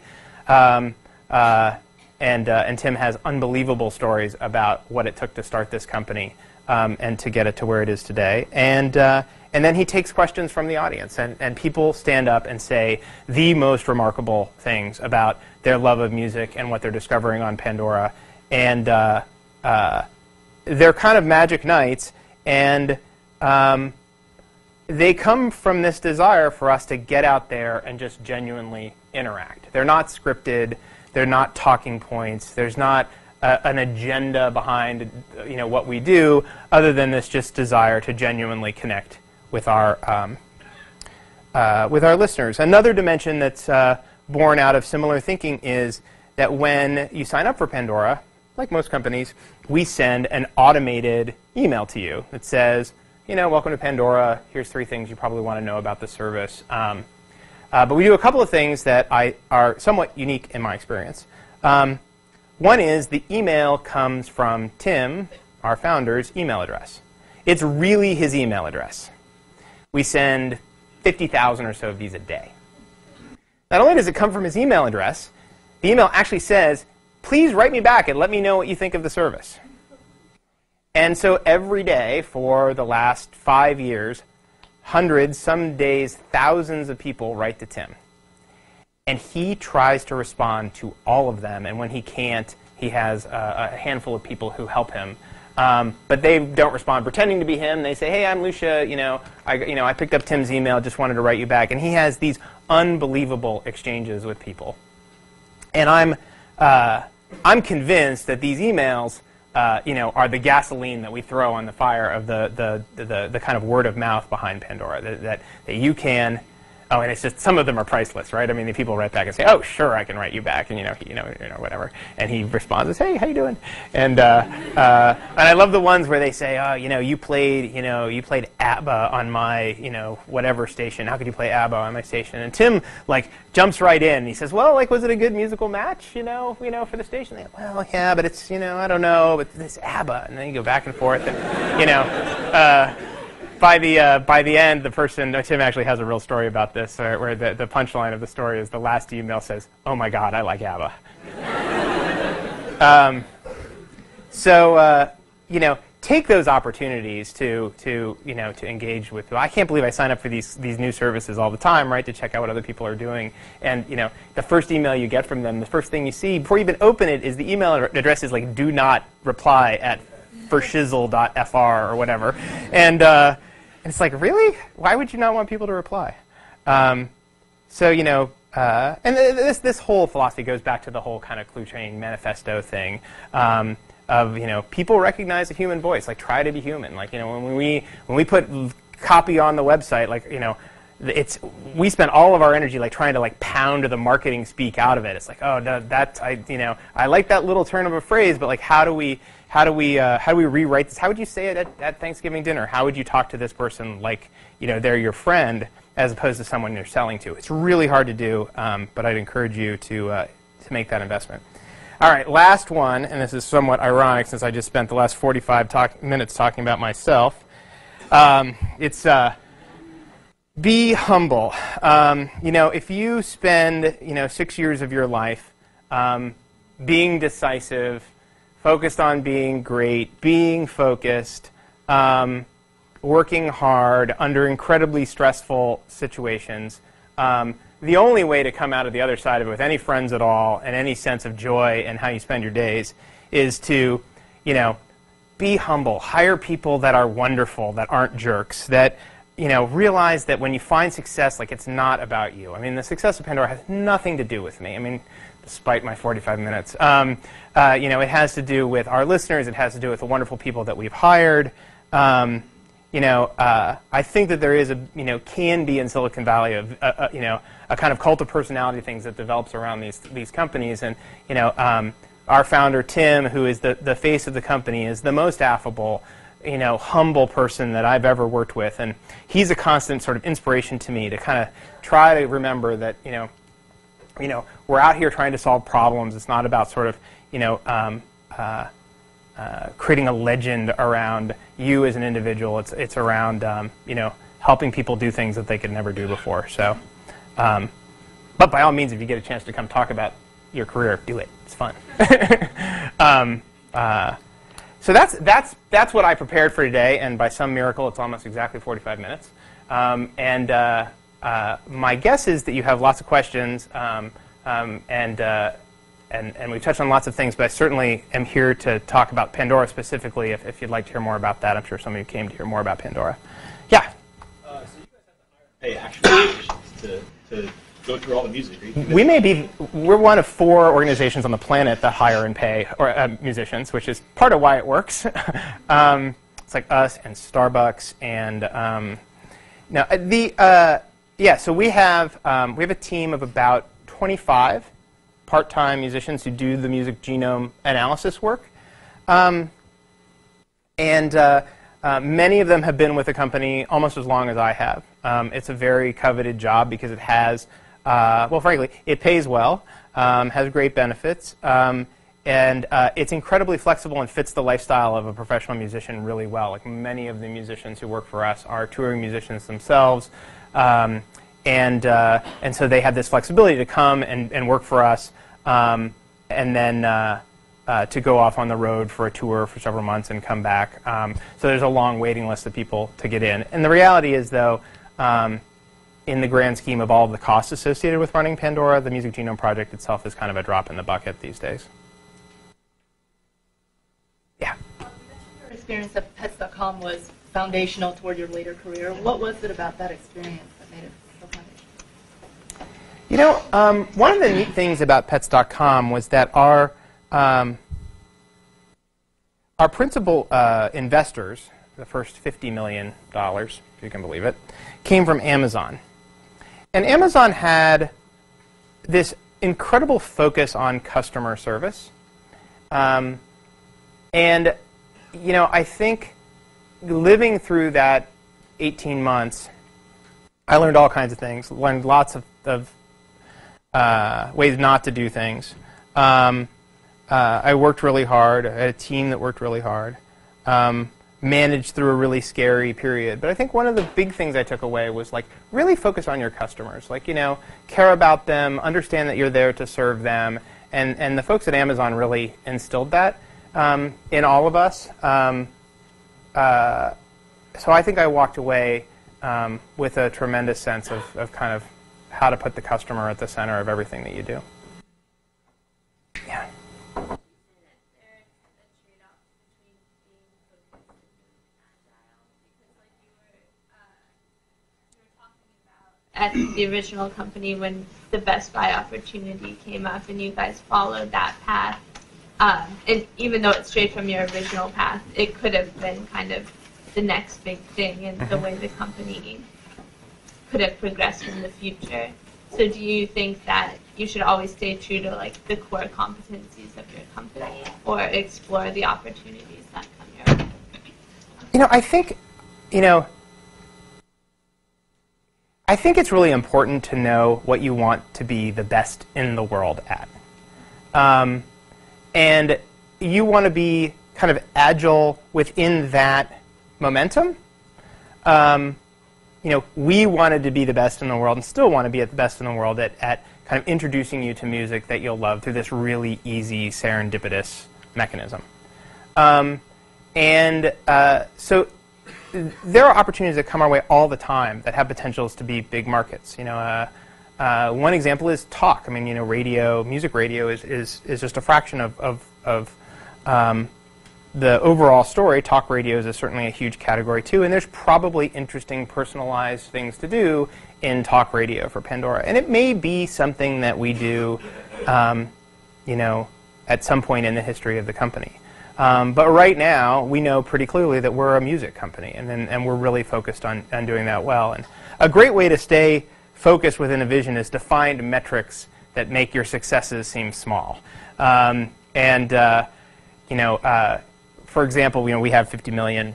And Tim has unbelievable stories about what it took to start this company and to get it to where it is today. And then he takes questions from the audience, and people stand up and say the most remarkable things about their love of music and what they're discovering on Pandora. And they're kind of magic nights, and they come from this desire for us to get out there and just genuinely interact. They're not scripted. They're not talking points. There's not an agenda behind what we do, other than this just desire to genuinely connect with our listeners. Another dimension that's born out of similar thinking is that when you sign up for Pandora, like most companies, we send an automated email to you that says, welcome to Pandora. Here's 3 things you probably want to know about the service. But we do a couple of things that are somewhat unique in my experience. One is the email comes from Tim, our founder's email address. It's really his email address. We send 50,000 or so of these a day. Not only does it come from his email address, the email actually says, please write me back and let me know what you think of the service. And so every day for the last 5 years, hundreds, some days thousands of people write to Tim. And he tries to respond to all of them. And when he can't, he has a handful of people who help him. But they don't respond pretending to be him. They say, hey, I'm Lucia. I picked up Tim's email, just wanted to write you back. And he has these unbelievable exchanges with people. And I'm convinced that these emails are the gasoline that we throw on the fire of the kind of word of mouth behind Pandora. That you can, and it's just some of them are priceless, right? I mean, the people write back and say, "Oh, sure, I can write you back," and whatever. And he responds as, "Hey, how you doing?" And I love the ones where they say, "Oh, you played ABBA on my whatever station. How could you play ABBA on my station?" And Tim jumps right in. He says, "Well, was it a good musical match, for the station?" They go, "Well, yeah, but it's I don't know, but this ABBA." And then you go back and forth, and by the end, the person, Tim actually has a real story about this, where the punchline of the story is the last email says, "Oh my God, I like ABBA." take those opportunities to engage with people. I can't believe I sign up for these new services all the time, right, to check out what other people are doing. And the first email you get from them, the first thing you see before you even open it is the email address is like do not reply at forshizzle.fr or whatever. And it's like, really? Why would you not want people to reply? And this whole philosophy goes back to the whole kind of Clue Train manifesto thing. Of people recognize a human voice, like try to be human. Like when we put copy on the website, like we spend all of our energy like trying to like pound the marketing speak out of it. It's like, oh no, I like that little turn of a phrase, but like how do we rewrite this? How would you say it at Thanksgiving dinner? How would you talk to this person like they're your friend as opposed to someone you're selling to? It's really hard to do, but I'd encourage you to make that investment. All right, last one, and this is somewhat ironic since I just spent the last 45 minutes talking about myself. It's be humble. If you spend 6 years of your life being decisive, focused on being great, being focused, working hard under incredibly stressful situations, the only way to come out of the other side of it with any friends at all and any sense of joy in how you spend your days is to, be humble. Hire people that are wonderful, that aren't jerks, that, realize that when you find success, like it's not about you. I mean, the success of Pandora has nothing to do with me. I mean, despite my 45 minutes. It has to do with our listeners. It has to do with the wonderful people that we've hired. I think that there is can be in Silicon Valley a kind of cult of personality things that develops around these companies. And our founder Tim, who is the face of the company, is the most affable, humble person that I've ever worked with, and he's a constant sort of inspiration to me to kind of try to remember that we're out here trying to solve problems. It's not about sort of creating a legend around you as an individual. It's around helping people do things that they could never do before. So, but by all means, if you get a chance to come talk about your career, do it. It's fun. So that's what I prepared for today, and by some miracle, it's almost exactly 45 minutes. My guess is that you have lots of questions, and we've touched on lots of things, but I certainly am here to talk about Pandora specifically if you'd like to hear more about that. I'm sure some of you came to hear more about Pandora. Yeah? So you guys have to hire actual musicians to go through all the music. We're one of 4 organizations on the planet that hire and pay musicians, which is part of why it works. It's like us and Starbucks and so we have a team of about 25 part-time musicians who do the music genome analysis work, and many of them have been with the company almost as long as I have. It's a very coveted job because it has, frankly, it pays well, has great benefits, and it's incredibly flexible and fits the lifestyle of a professional musician really well. Like many of the musicians who work for us are touring musicians themselves, and so they have this flexibility to come and work for us, and then to go off on the road for a tour for several months and come back. So there's a long waiting list of people to get in. And the reality is, though, in the grand scheme of all of the costs associated with running Pandora, the Music Genome Project itself is kind of a drop in the bucket these days. Yeah? Your experience at Pets.com was foundational toward your later career. What was it about that experience that made it so foundational? One of the neat things about Pets.com was that our principal investors, the first $50 million, if you can believe it, came from Amazon. And Amazon had this incredible focus on customer service. I think living through that 18 months, I learned all kinds of things, learned lots of ways not to do things. I worked really hard. I had a team that worked really hard. Managed through a really scary period. But I think one of the big things I took away was like really focus on your customers. Like, care about them, understand that you're there to serve them. And the folks at Amazon really instilled that in all of us. so I think I walked away with a tremendous sense of kind of how to put the customer at the center of everything that you do. Yeah. At the original company, when the Best Buy opportunity came up and you guys followed that path, and even though it strayed from your original path, it could have been kind of the next big thing in the way the company could have progressed in the future. So do you think that you should always stay true to like the core competencies of your company, or explore the opportunities that come your way? I think, I think it's really important to know what you want to be the best in the world at. And you want to be kind of agile within that momentum. We wanted to be the best in the world and still want to be at the best in the world at kind of introducing you to music that you'll love through this really easy serendipitous mechanism. So there are opportunities that come our way all the time that have potentials to be big markets. One example is talk. I mean, radio, music radio is just a fraction of the overall story. Talk radios is certainly a huge category too, and there's probably interesting personalized things to do in talk radio for Pandora. And it may be something that we do, at some point in the history of the company. But right now, we know pretty clearly that we're a music company, and we're really focused on doing that well. And a great way to stay focused within a vision is to find metrics that make your successes seem small. For example, we have 50 million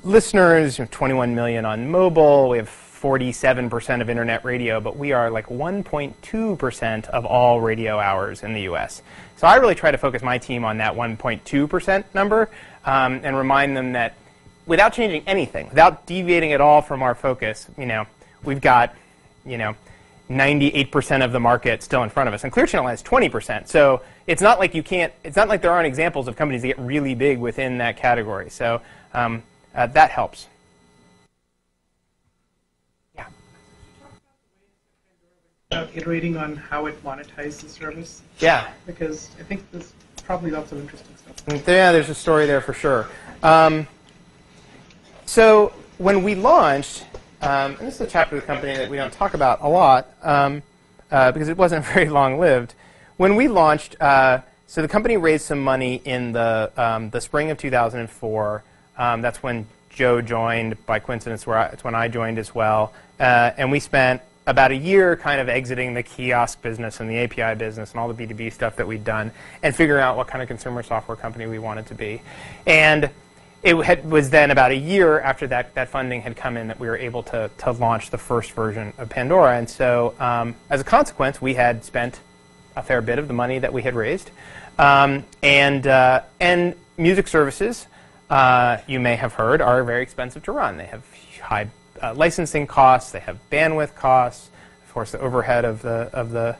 listeners, 21 million on mobile. We have 47% of internet radio, but we are like 1.2% of all radio hours in the U.S. So I really try to focus my team on that 1.2% number and remind them that without changing anything, without deviating at all from our focus, we've got 98% of the market still in front of us, and Clear Channel has 20%. So it's not like it's not like there aren't examples of companies that get really big within that category. So that helps. Iterating on how it monetizes the service? Yeah. Because I think there's probably lots of interesting stuff. Yeah, there's a story there for sure. So when we launched, and this is a chapter of the company that we don't talk about a lot because it wasn't very long-lived. When we launched, so the company raised some money in the spring of 2004. That's when Joe joined. By coincidence, it's when I joined as well. And we spent about a year kind of exiting the kiosk business and the API business and all the B2B stuff that we'd done and figuring out what kind of consumer software company we wanted to be. And it was then about a year after that funding had come in that we were able to launch the first version of Pandora. And so as a consequence, we had spent a fair bit of the money that we had raised. And music services, you may have heard, are very expensive to run. They have high licensing costs, they have bandwidth costs, of course the overhead of the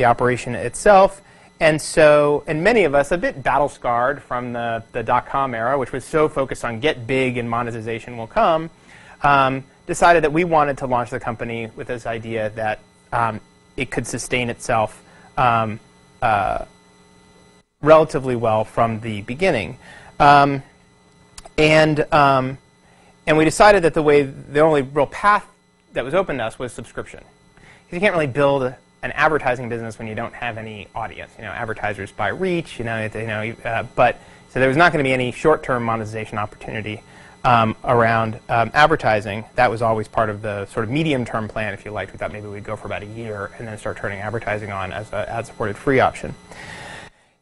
operation itself, and many of us, a bit battle scarred from the .com era, which was so focused on get big and monetization will come, decided that we wanted to launch the company with this idea that it could sustain itself relatively well from the beginning, and we decided that the only real path that was open to us was subscription. Because you can't really build an advertising business when you don't have any audience. Advertisers buy reach. But so there was not going to be any short-term monetization opportunity around advertising. That was always part of the sort of medium-term plan, if you liked. We thought maybe we'd go for about a year and then start turning advertising on as an ad-supported free option.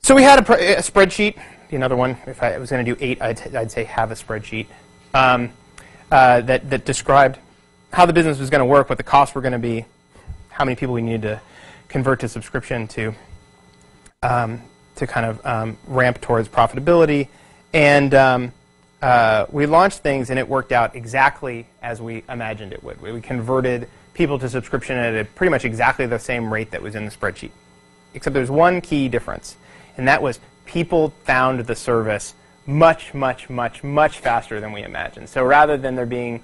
So we had a spreadsheet. Another one. If I was going to do 8, I'd say have a spreadsheet. That described how the business was going to work, what the costs were going to be, how many people we needed to convert to subscription to kind of ramp towards profitability. And we launched things, and it worked out exactly as we imagined it would. We converted people to subscription at pretty much exactly the same rate that was in the spreadsheet. Except there's one key difference, and that was people found the service much, much, much, much faster than we imagined. So rather than there being,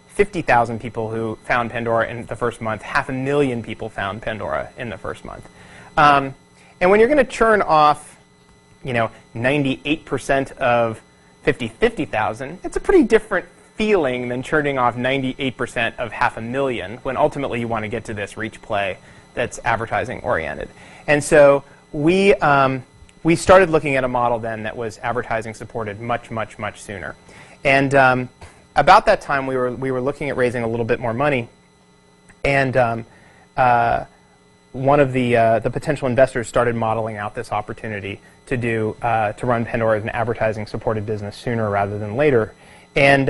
50,000 people who found Pandora in the first month, 500,000 people found Pandora in the first month. And when you're going to churn off, 98% of 50,000, it's a pretty different feeling than churning off 98% of 500,000 when ultimately you want to get to this reach play that's advertising oriented. And so we started looking at a model then that was advertising supported much, much, much sooner. And about that time, we were looking at raising a little bit more money, and one of the potential investors started modeling out this opportunity to run Pandora as an advertising supported business sooner rather than later, and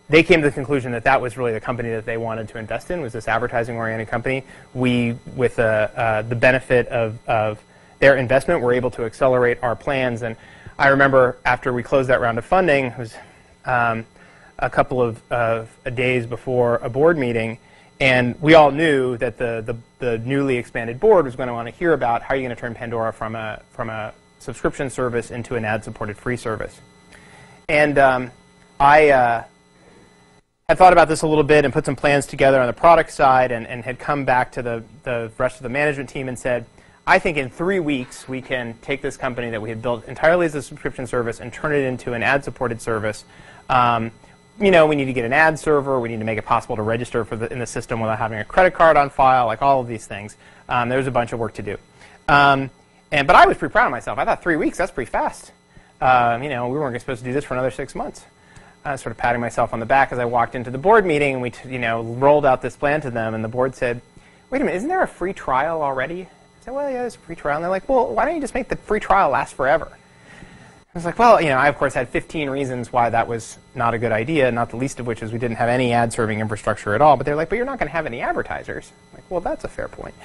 they came to the conclusion that that was really the company that they wanted to invest in, was this advertising oriented company. We, with the benefit of their investment, were able to accelerate our plans. And I remember after we closed that round of funding, it was a couple of days before a board meeting, and we all knew that the newly expanded board was going to want to hear about how you're going to turn Pandora from a subscription service into an ad-supported free service. And I had thought about this a little bit and put some plans together on the product side, and had come back to the rest of the management team and said, I think in 3 weeks we can take this company that we had built entirely as a subscription service and turn it into an ad-supported service. We need to get an ad server. We need to make it possible to register in the system without having a credit card on file, like all of these things. There was a bunch of work to do. But I was pretty proud of myself. I thought 3 weeks, that's pretty fast. We weren't supposed to do this for another 6 months. I was sort of patting myself on the back as I walked into the board meeting, and we rolled out this plan to them, and the board said, wait a minute, isn't there a free trial already? I said, well, yeah, there's a free trial. And they're like, well, why don't you just make the free trial last forever? I was like, well, I, of course, had 15 reasons why that was not a good idea, not the least of which is we didn't have any ad-serving infrastructure at all. But they're like, but you're not going to have any advertisers. I'm like, well, that's a fair point.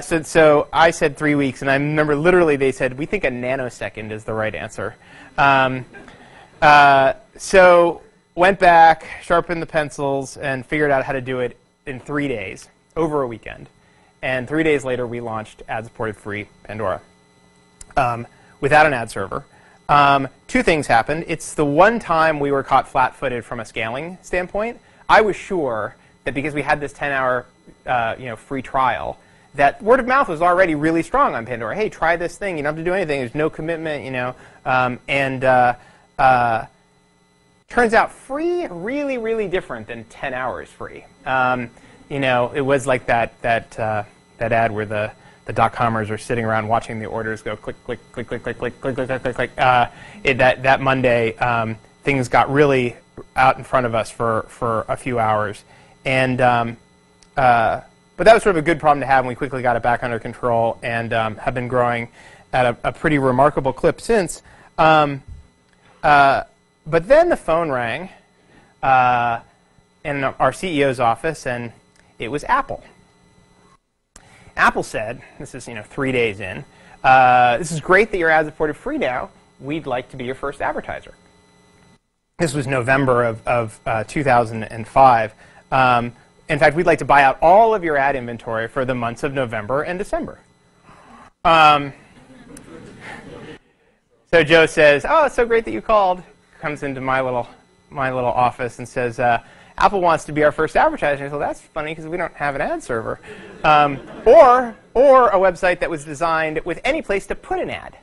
So I said 3 weeks, and I remember literally they said, we think a nanosecond is the right answer. So went back, sharpened the pencils, and figured out how to do it in 3 days, over a weekend. And 3 days later, we launched ad-supported free Pandora without an ad server. Two things happened. It's the one time we were caught flat-footed from a scaling standpoint. I was sure that because we had this 10-hour free trial, that word of mouth was already really strong on Pandora. Hey, try this thing. You don't have to do anything. There's no commitment, turns out free, really, really different than 10 hours free. It was like that ad where the dot-commers are sitting around watching the orders go click, click, click, click, click, click, click, click, click, click, click. That Monday, things got really out in front of us for a few hours. But that was sort of a good problem to have, and we quickly got it back under control and have been growing at a pretty remarkable clip since. But then the phone rang in our CEO's office, and it was Apple. Apple said, this is 3 days in, this is great that you're ad-supported free now. We'd like to be your first advertiser. This was November of 2005. In fact, we'd like to buy out all of your ad inventory for the months of November and December. So Joe says, oh, it's so great that you called. Comes into my little office and says, Apple wants to be our first advertiser. So that's funny because we don't have an ad server. Or a website that was designed with any place to put an ad.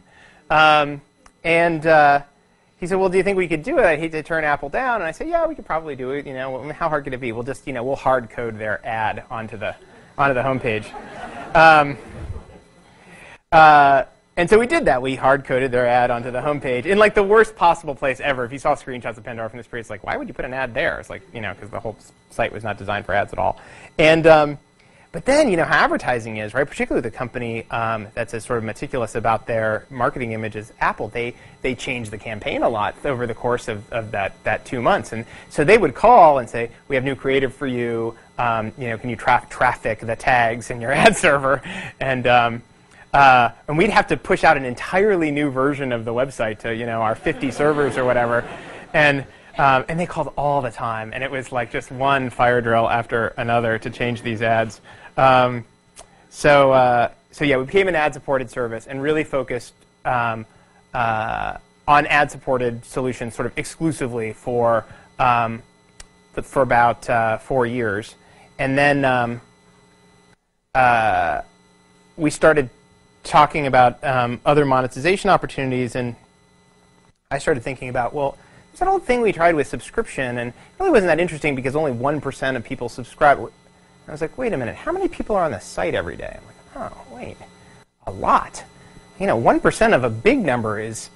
He said, well, do you think we could do it? I hate to turn Apple down. And I said, yeah, we could probably do it. How hard could it be? We'll just, we'll hard code their ad onto the homepage. And so we did that. We hard-coded their ad onto the homepage in like the worst possible place ever. If you saw screenshots of Pandora from this period, it's like, why would you put an ad there? It's like, because the whole site was not designed for ads at all. And but then, how advertising is, right? Particularly the company that's as sort of meticulous about their marketing images, Apple. They changed the campaign a lot over the course of that 2 months. And so they would call and say, we have new creative for you. Can you traffic the tags in your ad server? And we'd have to push out an entirely new version of the website to, our 50 servers or whatever. And they called all the time. And it was like just one fire drill after another to change these ads. So yeah, we became an ad-supported service and really focused on ad-supported solutions sort of exclusively for about 4 years. And then we started talking about other monetization opportunities, and I started thinking about, well, there's that old thing we tried with subscription, and it really wasn't that interesting because only 1% of people subscribe. And I was like, wait a minute, how many people are on the site every day? I'm like, oh, wait, a lot. 1% of a big number is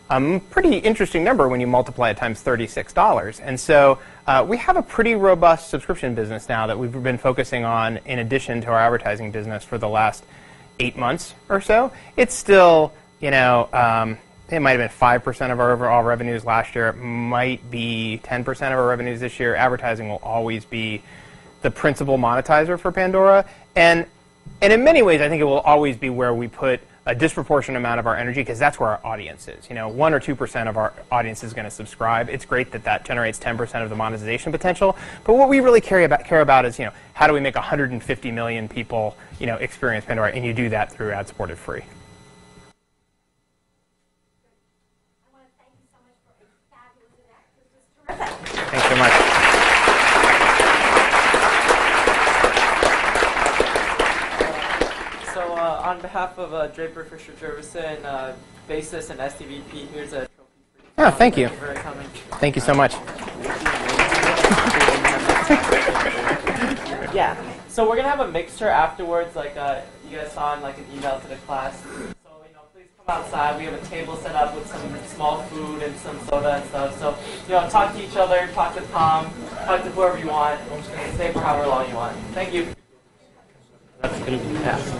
a pretty interesting number when you multiply it times $36. And so we have a pretty robust subscription business now that we've been focusing on in addition to our advertising business for the last 8 months or so. It's still, it might have been 5% of our overall revenues last year. It might be 10% of our revenues this year. Advertising will always be the principal monetizer for Pandora. And in many ways, I think it will always be where we put a disproportionate amount of our energy, because that's where our audience is. 1 or 2% of our audience is going to subscribe. It's great that that generates 10% of the monetization potential. But what we really care about is, how do we make 150 million people, experience Pandora? And you do that through ad-supported free. Thanks so much. So on behalf of Draper Fisher Jurvetson, bassist and SDVP, here's a trophy for you. Oh, thank you. Thank you for coming. Thank you so much. Yeah. So we're gonna have a mixture afterwards, like you guys saw in like an email to the class. So please come outside. We have a table set up with some small food and some soda and stuff. So talk to each other, talk to Tom, talk to whoever you want. Stay for however long you want. Thank you. That's gonna be fast.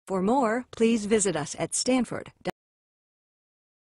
For more, please visit us at Stanford.